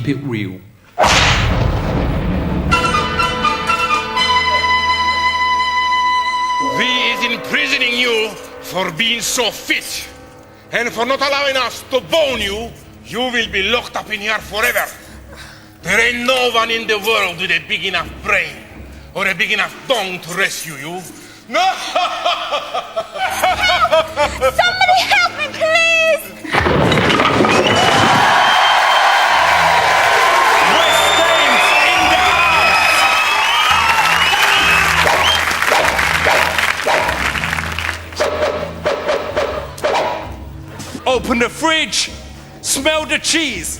keep it real. We is imprisoning you for being so fit. And for not allowing us to bone you, you will be locked up in here forever. There ain't no one in the world with a big enough brain or a big enough dong to rescue you. No! Somebody help me, please! West Thames in the house! Open the fridge! Smell the cheese!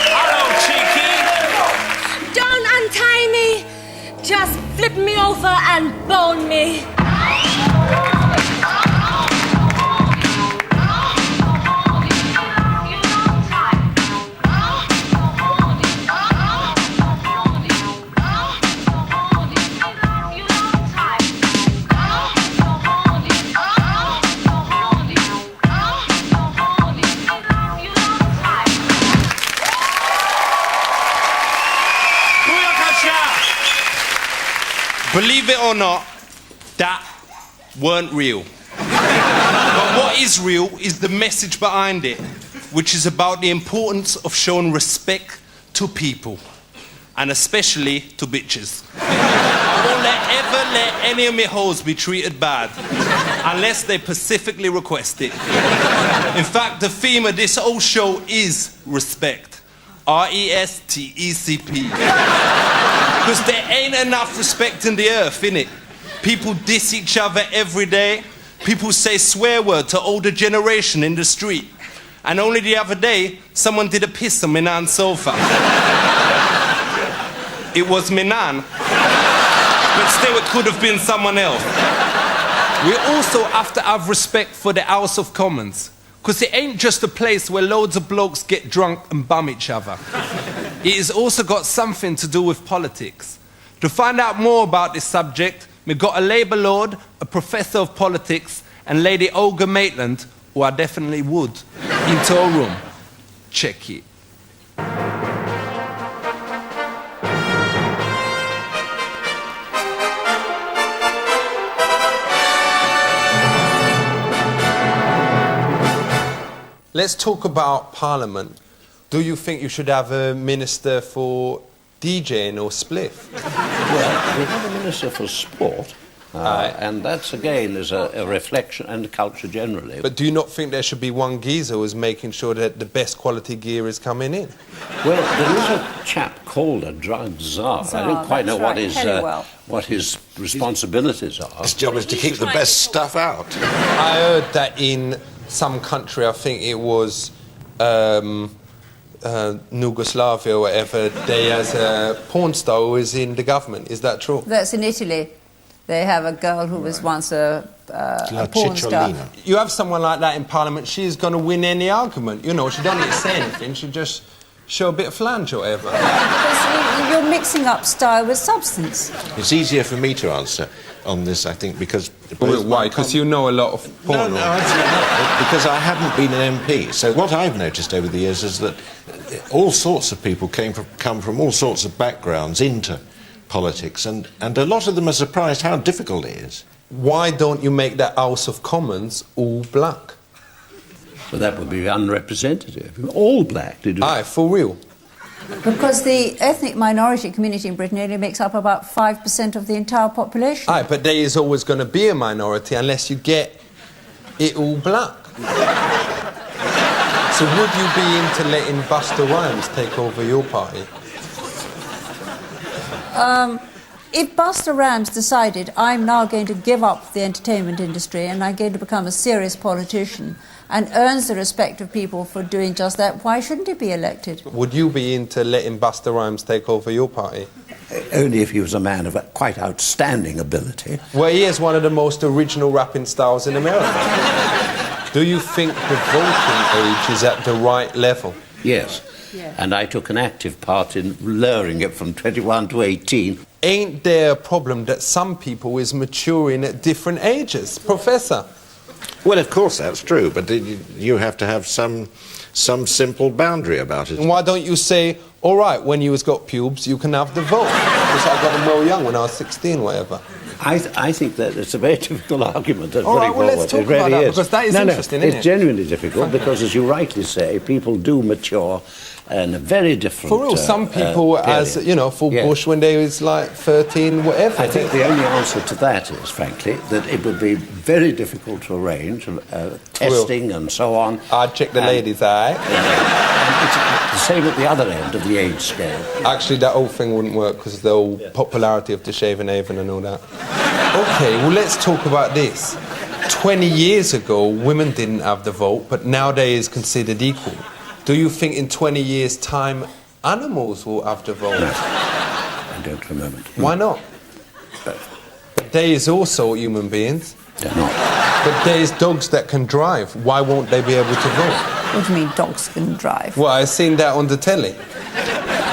Hello, cheeky! Don't untie me! Just flip me over and bone me! Believe it or not, that weren't real. But what is real is the message behind it, which is about the importance of showing respect to people, and especially to bitches. I won't ever let any of my hoes be treated bad, unless they specifically request it. In fact, the theme of this whole show is respect. R-E-S-T-E-C-P. Because there ain't enough respect in the earth, innit? People diss each other every day. People say swear word to older generation in the street. And only the other day, someone did a piss on Minan's sofa. It was Minan. But still, it could have been someone else. We also have to have respect for the House of Commons. Because it ain't just a place where loads of blokes get drunk and bum each other. It has also got something to do with politics. To find out more about this subject, we've got a Labour Lord, a Professor of Politics, and Lady Olga Maitland, who I definitely would, into a room. Check it. Let's talk about Parliament. Do you think you should have a minister for DJing or spliff? Well, we have a minister for sport, and that's again is a reflection and culture generally. But do you not think there should be one geezer who's making sure that the best quality gear is coming in? Well, there is a chap called a drug czar. I don't quite know what his responsibilities are. His job is to keep the best stuff out. I heard that in some country, I think it was Yugoslavia or whatever, they has a porn star who is in the government. Is that true? That's in Italy. They have a girl who was once a porn star. You have someone like that in Parliament, she's going to win any argument. You know, she don't need to say anything, she just show a bit of flange or whatever. Because you're mixing up style with substance. It's easier for me to answer on this, I think, because... Why? Because you know a lot of porn? No, absolutely not. Because I haven't been an MP. So what I've noticed over the years is that all sorts of people come from all sorts of backgrounds into politics, and a lot of them are surprised how difficult it is. Why don't you make that House of Commons all black? Well, that would be unrepresentative. All black, did you? Aye, for real. Because the ethnic minority community in Britain only makes up about 5% of the entire population. Aye, but there is always going to be a minority unless you get it all black. So would you be into letting Busta Rhymes take over your party? If Busta Rhymes decided, I'm now going to give up the entertainment industry and I'm going to become a serious politician and earns the respect of people for doing just that, why shouldn't he be elected? Would you be into letting Busta Rhymes take over your party? Only if he was a man of quite outstanding ability. Well, he is one of the most original rapping styles in America. Do you think the voting age is at the right level? Yes. Yeah. And I took an active part in lowering it from 21 to 18. Ain't there a problem that some people is maturing at different ages, Professor? Well, of course that's true, but you have to have some some simple boundary about it. And why don't you say, all right, when you has got pubes, you can have the vote? Because I got them well young when I was 16, whatever. I think that it's a very difficult argument to All put right, well, let's talk it really about that, is. because that is interesting, isn't it's it? genuinely difficult because, as you rightly say, people do mature in a very different For real, some people, as period. you know, for Yeah. Bush when they was like 13, whatever. I think the only answer to that is, frankly, that it would be very difficult to arrange testing and so on. I'd check the ladies' eye. And it's the same at the other end of the age scale. Actually, that whole thing wouldn't work because of the whole popularity of the Shaven Haven and all that. Okay, well, let's talk about this. 20 years ago, women didn't have the vote, but nowadays considered equal. Do you think in 20 years' time, animals will have the vote? I don't for a moment. Why not? But there is also human beings. They're not. But there's dogs that can drive. Why won't they be able to vote? What do you mean dogs can drive? Well, I've seen that on the telly.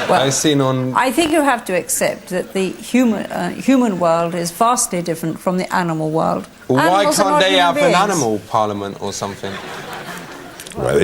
Well, I've seen on... I think you have to accept that the human world is vastly different from the animal world. Why Animals are can't not they human have beings. an animal parliament or something? Well,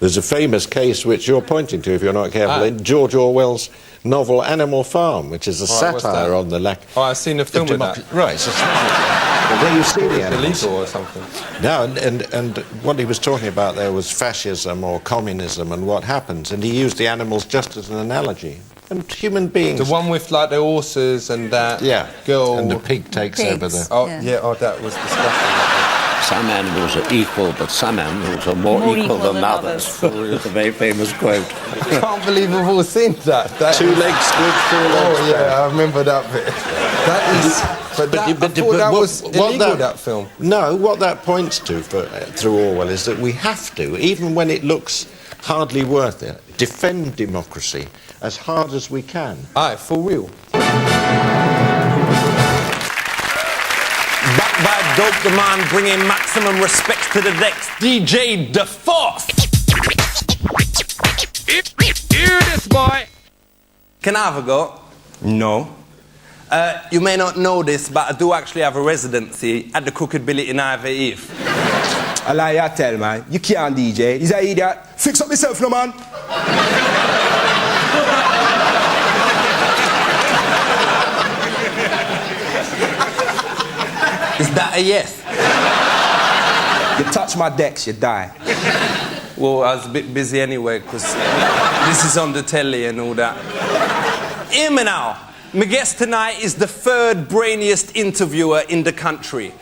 there's a famous case which you're pointing to, if you're not careful, Ah. in George Orwell's novel Animal Farm, which is a All right, what's satire that? on the lack Oh, I've seen a film of with that. democracy. Right, so well, there you see the animals. Illegal or something. No, and what he was talking about there was fascism or communism and what happens, and he used the animals just as an analogy. And human beings... The one with like the horses and that Yeah, girl... and the pig takes Pigs. over the... Oh, Yeah. yeah, oh, that was disgusting. Some animals are equal, but some animals are more equal than others. It's a very famous quote. I can't believe we've all seen that. That Two is- legs good, four legs Oh, bad. yeah, I remember that bit. That is... But I thought that was illegal, that film. No, what that points to through Orwell is that we have to, even when it looks hardly worth it, defend democracy as hard as we can. Aye, for real. Back by Dope the Man, bringing maximum respect to the decks, DJ The Force. Hear this, boy. Can I have a go? No. You may not know this, but I do actually have a residency at the Crooked Billet in Ivor Eve. A lie you tell, man. You can't DJ. He's an idiot. Fix up yourself, no, man. Is that a yes? You touch my decks, you die. Well, I was a bit busy anyway, because this is on the telly and all that. Hear me now. My guest tonight is the third brainiest interviewer in the country.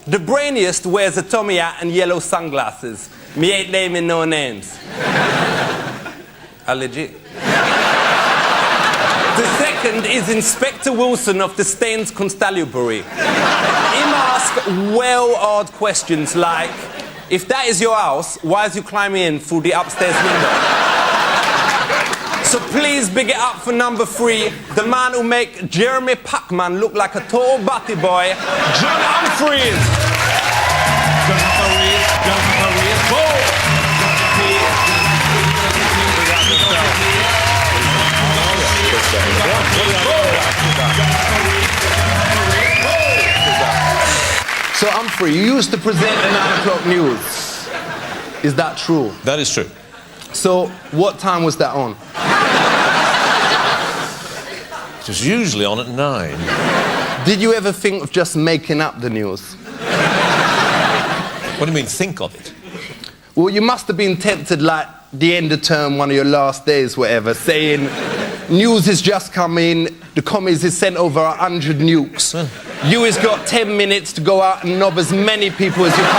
The brainiest wears a Tommy hat and yellow sunglasses. Me ain't naming no names. Legit. The second is Inspector Wilson of the Staines Constabulary. Him ask well-hard questions like, if that is your house, why is you climbing in through the upstairs window? So please big it up for number 3, the man who make Jeremy Packman look like a tall batty boy, John Humphreys. John Humphreys, go! So Humphrey, you used to present the 9 o'clock news. Is that true? That is true. So what time was that on? It was usually on at 9. Did you ever think of just making up the news? What do you mean, think of it? Well, you must have been tempted like the end of term, one of your last days, whatever, saying, news has just come in, the commies has sent over 100 nukes. You has got 10 minutes to go out and knob as many people as you can.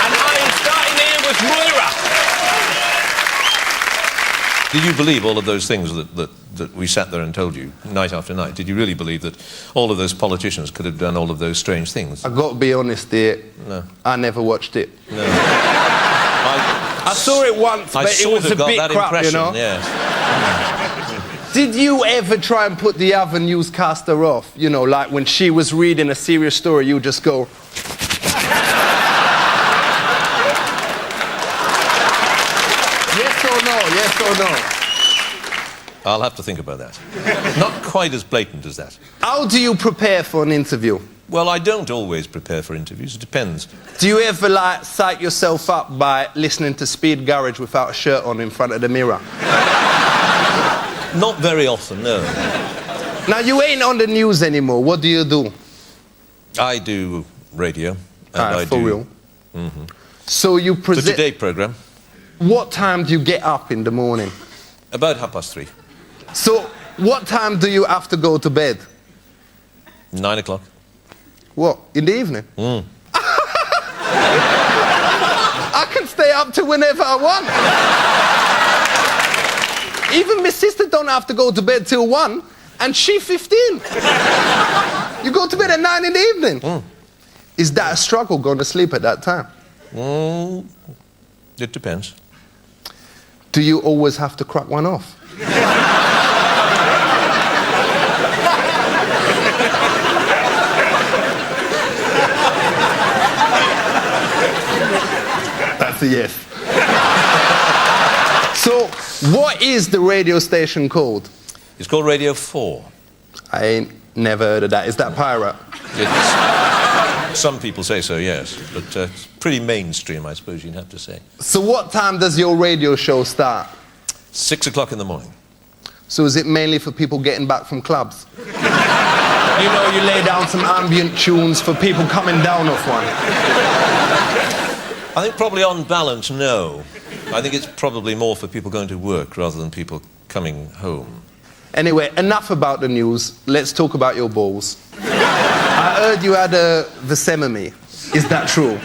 And I am starting here with Moira. Did you believe all of those things that we sat there and told you night after night? Did you really believe that all of those politicians could have done all of those strange things? I've got to be honest here, No. I never watched it. No. I saw it once, I but it sort was a of got bit that crap, impression, you know? yes. Did you ever try and put the other newscaster off? You know, like when she was reading a serious story, you just go... Yes or no? Yes or no? I'll have to think about that. Not quite as blatant as that. How do you prepare for an interview? Well, I don't always prepare for interviews. It depends. Do you ever, like, psych yourself up by listening to Speed Garage without a shirt on in front of the mirror? Not very often, no. Now, you ain't on the news anymore. What do you do? I do radio. And I for do... real? Mm-hmm. So you The present... Today programme. What time do you get up in the morning? About 3:30. So, what time do you have to go to bed? 9 o'clock. What, in the evening? Mm. I can stay up to whenever I want. Even my sister don't have to go to bed till 1, and she 15. You go to bed at 9 in the evening. Mm. Is that a struggle going to sleep at that time? It depends. Do you always have to crack one off? That's a yes. So, what is the radio station called? It's called Radio 4. I ain't never heard of that. Is that pirate? Some people say so, yes. But it's pretty mainstream, I suppose you'd have to say. So what time does your radio show start? 6 o'clock in the morning. So is it mainly for people getting back from clubs? You know, you lay down some ambient tunes for people coming down off one. I think probably on balance, no. I think it's probably more for people going to work rather than people coming home. Anyway, enough about the news. Let's talk about your balls. I heard you had a vasectomy. Is that true?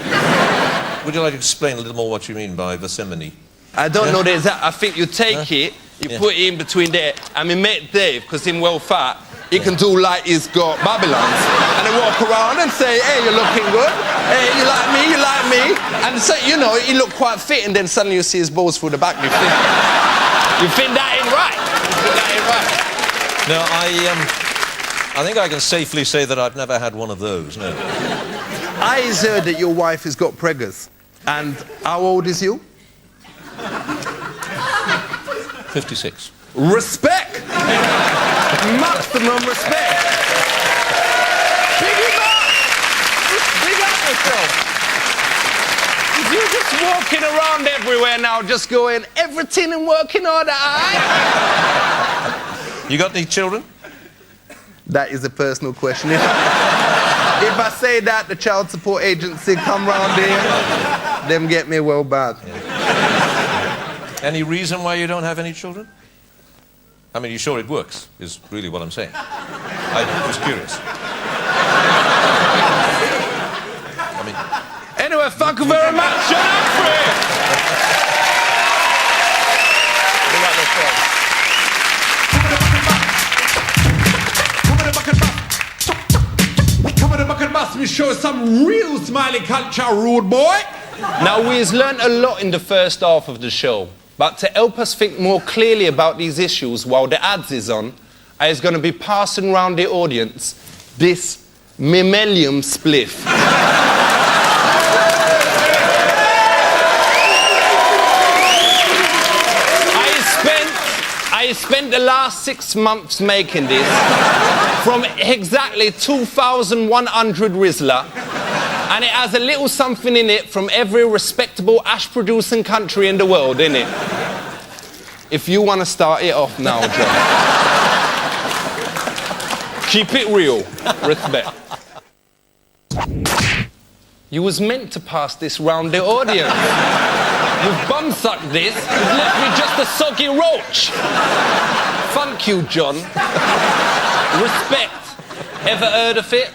Would you like to explain a little more what you mean by vasectomy? I don't know there's that. I think you take it, you put it in between there, and my mate Dave, because he's well fat, he can do like he's got Babylons. And they walk around and say, hey, you're looking good. Hey, you like me, you like me. And so, you know, he looked quite fit, and then suddenly you see his balls through the back. You think that ain't right. You think that ain't right. No, I think I can safely say that I've never had one of those, no. I heard that your wife has got preggers. And how old is you? 56. Respect! Maximum respect! Big him up! Big up yourself! You're just walking around everywhere now, just going, everything in working order, aye? You got any children? That is a personal question. If I say that, the child support agency come round here, them get me well bad. Yeah. Any reason why you don't have any children? I mean, you sure it works, is really what I'm saying. I was curious. I mean... Anyway, thank you very much, John Humphrey! Come on the bucket bus, we show some real smiley culture, rude boy. Now, we've learnt a lot in the first half of the show, but to help us think more clearly about these issues while the ads is on, I is going to be passing round the audience this mammalian spliff. I spent the last 6 months making this from exactly 2,100 Rizla, and it has a little something in it from every respectable ash-producing country in the world, innit? If you want to start it off now, John. Keep it real. Respect. You was meant to pass this round the audience. You've bum-sucked this. You've left me just a soggy roach. Thank you, John. Respect. Ever heard of it?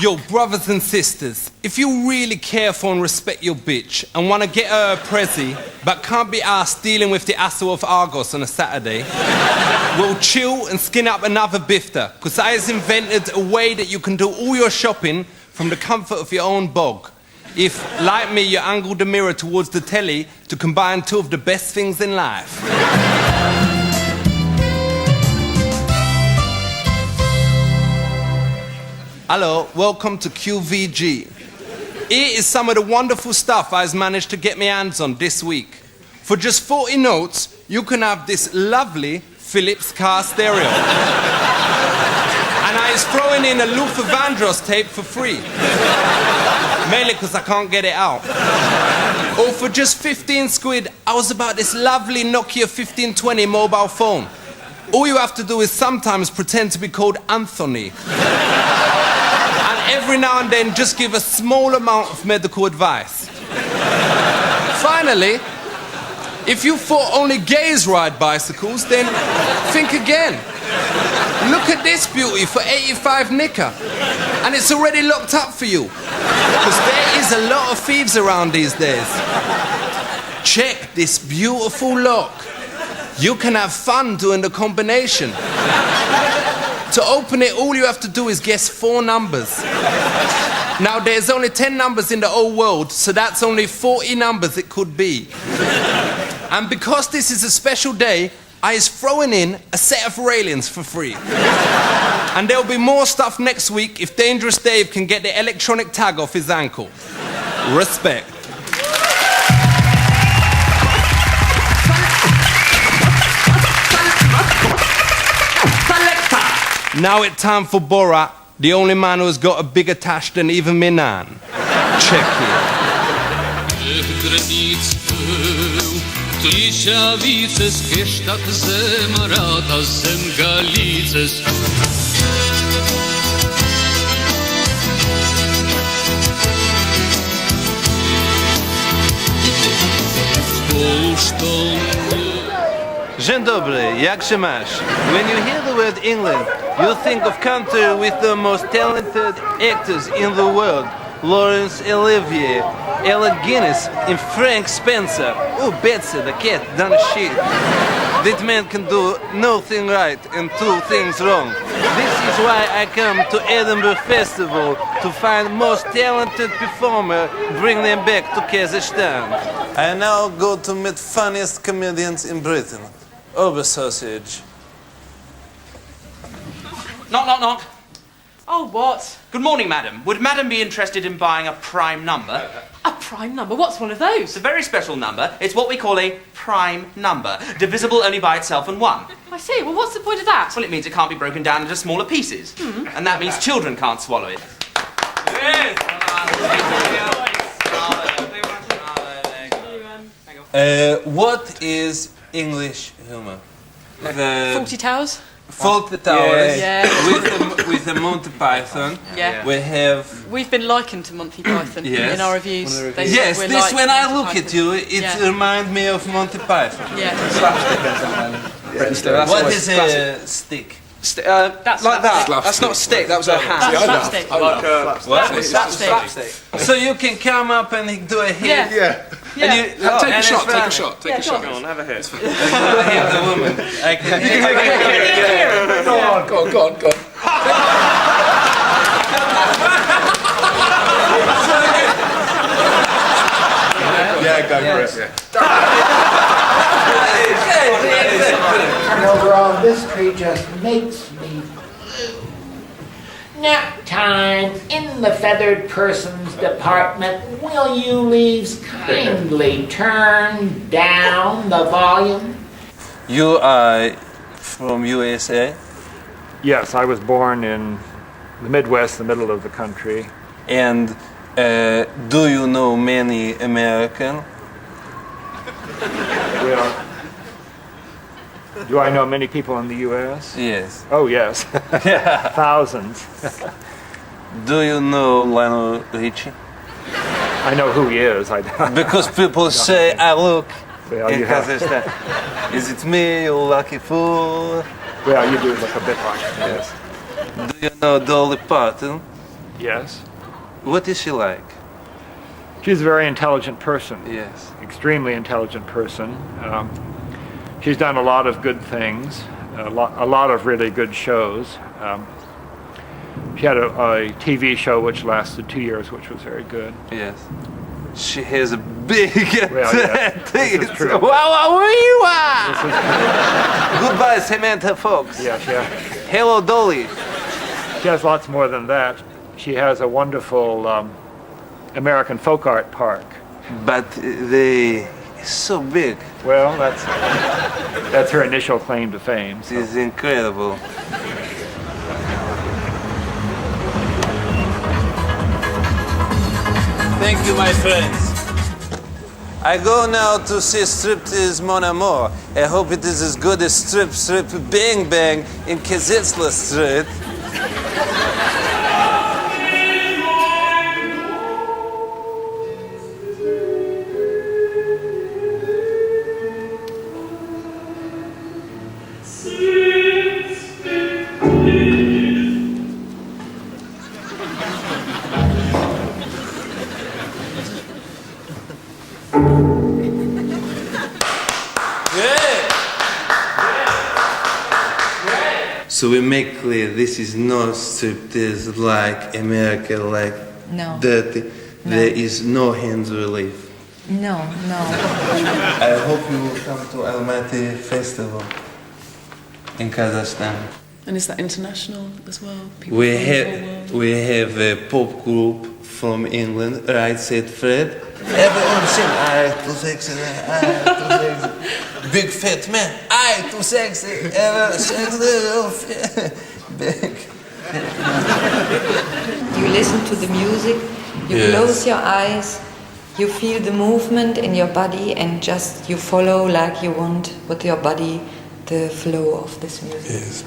Yo, brothers and sisters, if you really care for and respect your bitch and want to get her a prezi, but can't be arsed dealing with the hassle of Argos on a Saturday, well, chill and skin up another bifter, because I has invented a way that you can do all your shopping from the comfort of your own bog. If, like me, you angle the mirror towards the telly to combine two of the best things in life. Hello, welcome to QVG. Here is some of the wonderful stuff I've managed to get my hands on this week. For just 40 notes, you can have this lovely Philips car stereo. And I was throwing in a Luther Vandross tape for free. Mainly because I can't get it out. Or for just 15 squid, I was about this lovely Nokia 1520 mobile phone. All you have to do is sometimes pretend to be called Anthony. And every now and then just give a small amount of medical advice. Finally, if you thought only gays ride bicycles, then think again. Look at this beauty for 85 nicker. And it's already locked up for you. Because there is a lot of thieves around these days. Check this beautiful lock. You can have fun doing the combination. To open it, all you have to do is guess 4 numbers. Now, there's only 10 numbers in the whole world, so that's only 40 numbers it could be. And because this is a special day, I is throwing in a set of railings for free. And there'll be more stuff next week if Dangerous Dave can get the electronic tag off his ankle. Respect. Now it's time for Borat, the only man who has got a bigger tash than even me nan. Check it. Dzień dobry, jak się masz? When you hear the word England, you think of country with the most talented actors in the world. Laurence Olivier, Alec Guinness, and Frank Spencer. Oh, Betsy the cat done a shit. That man can do nothing right and 2 things wrong. This is why I come to Edinburgh Festival to find most talented performer, bring them back to Kazakhstan. I now go to meet funniest comedians in Britain. Over sausage. Knock, knock, knock. Oh, what? Good morning, madam. Would madam be interested in buying a prime number? A prime number? What's one of those? It's a very special number. It's what we call a prime number, divisible only by itself and 1. I see. Well, what's the point of that? Well, it means it can't be broken down into smaller pieces. And that means children can't swallow it. What is English humor? Fawlty Towers? Fawlty Towers. Yeah. With the Monty Python. Yeah. We have. We've been likened to Monty Python in our reviews. Yes, this when I look at you, it reminds me of Monty Python. Yeah. What is a stick? That's like that. That's not a stick, that was a hand. That's slapstick. What? Slapstick. So you can come up and do a hit. Yeah. Take a shot, take a shot, take a shot. Go on, have a hit. Hit the woman. I can Go on. Yeah, go for it. And overall, this tree just makes me nap time in the feathered persons department. Will you leaves kindly turn down the volume? You are from USA? Yes, I was born in the Midwest, the middle of the country. And do you know many American? Well, do I know many people in the U.S.? Yes. Oh, yes. Thousands. Do you know Lionel Richie? I know who he is. Because people say I look well, in Kazakhstan. Is it me, you lucky fool? Well, you do look a bit like him, yes. Do you know Dolly Parton? Yes. What is she like? She's a very intelligent person. Yes. Extremely intelligent person. She's done a lot of good things, a lot of really good shows. She had a TV show which lasted 2 years, which was very good. Yes. She has a big this is true. Wow, where you are! Goodbye, Samantha Fox. Yeah. Hello, Dolly. She has lots more than that. She has a wonderful American folk art park. But they so big. Well, that's her initial claim to fame. So. It's incredible. Thank you, my friends. I go now to see Striptease Mon Amour. I hope it is as good as Strip Bang Bang in Kazitsla Street. So we make clear this is not striptease like America, like dirty. There is no hands relief. No. I hope you will come to Almaty Festival in Kazakhstan. And is that international as well? People We from the whole world? have a pop group from England, Right Said Fred. Everyone sing, I too sexy, I too sexy. Big fat man, I too sexy, ever sexy, big. You listen to the music, you close your eyes, you feel the movement in your body, and just you follow like you want with your body the flow of this music. Yes.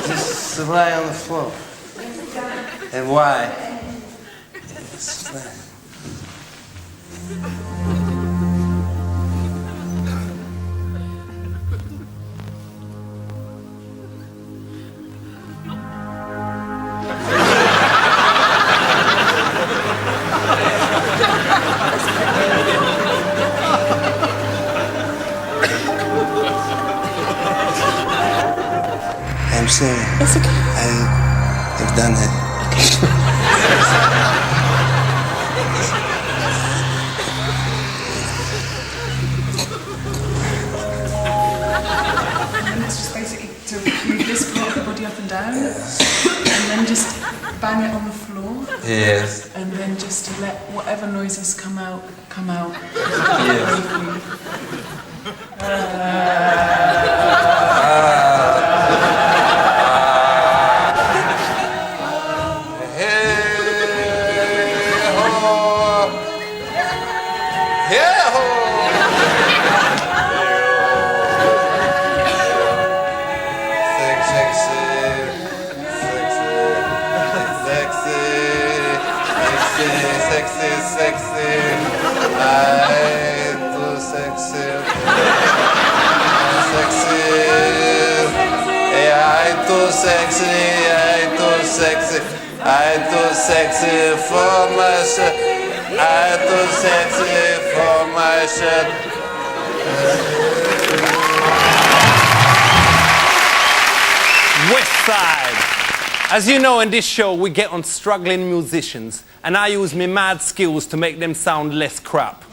Just lie on the floor. And why? Just lie. I'm sorry. It's okay. I've done it. And it's just basically to move this part of the body up and down, and then just bang it on the floor. Yes. And then just let whatever noises come out. I too sexy for my shirt. I too sexy for my shirt. West Side. As you know, in this show, we get on struggling musicians, and I use my mad skills to make them sound less crap.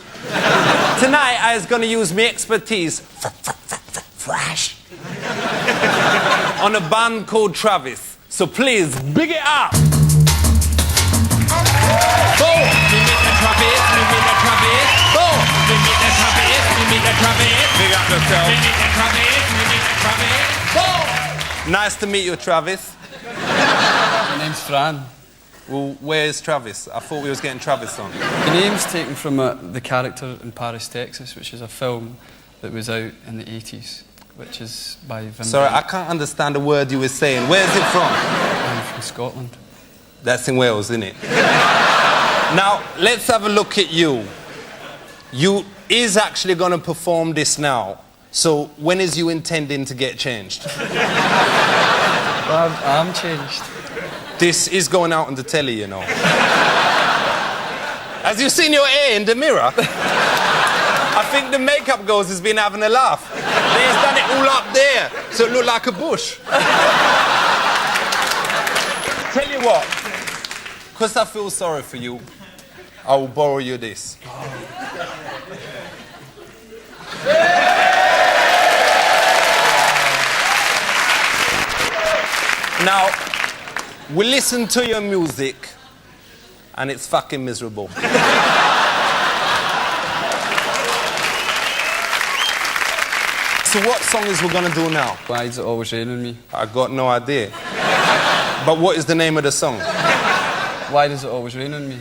Tonight, I was going to use my expertise Flash on a band called Travis. So please, big it up! Boom! We meet the Travis, we meet the Travis. Boom! We meet the Travis, we meet the Travis. Big up yourself. We meet the Travis, we meet the Travis. Boom! Nice to meet you, Travis. My name's Fran. Well, where's Travis? I thought we was getting Travis on. The name's taken from the character in Paris, Texas, which is a film that was out in the 80s, which is by Vin Sorry, Diesel. I can't understand the word you were saying. Where's it from? I'm from Scotland. That's in Wales, isn't it? Now, let's have a look at you. You is actually going to perform this now. So when is you intending to get changed? Well, I'm changed. This is going out on the telly, you know. Has you seen your hair in the mirror? I think the makeup girls has been having a laugh. They've done it all up there, so it look like a bush. Tell you what, because I feel sorry for you, I will borrow you this. Now, we listen to your music, and it's fucking miserable. So what song is we gonna do now? Why Is It Always Raining on Me? I got no idea. But what is the name of the song? Why Does It Always Rain on Me?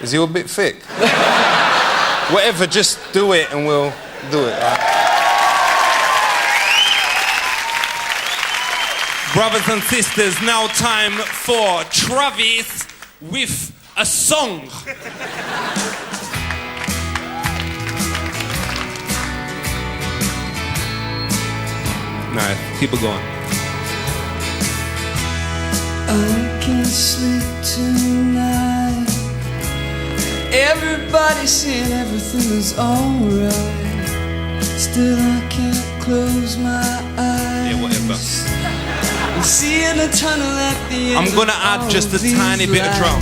Is you a bit thick? Whatever, just do it and we'll do it. Right? Brothers and sisters, now time for Travis with a song. Nice, keep it going. I can't sleep tonight. Everybody's saying everything is alright. Still I can't close my eyes. Yeah, whatever. I'm seeing a tunnel at the end. I'm gonna add just a tiny bit of drum.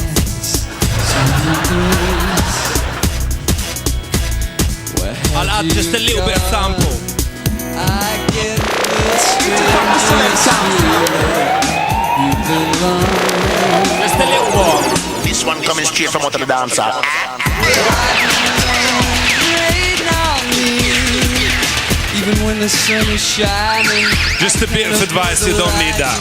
I'll add just a little bit of sample. I get just a little more. This one coming straight from out of the dancer. Even when the sun is shining. Just a bit of advice, you don't need that.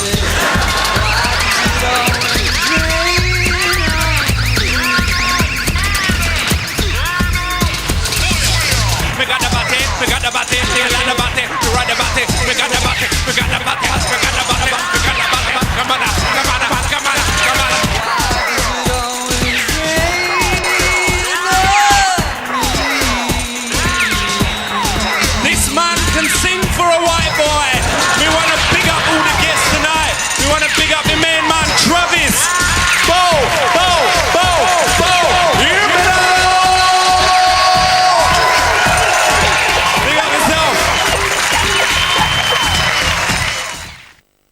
We got the body, we got the body, we got the body, we got the body, we got the body, we got the body.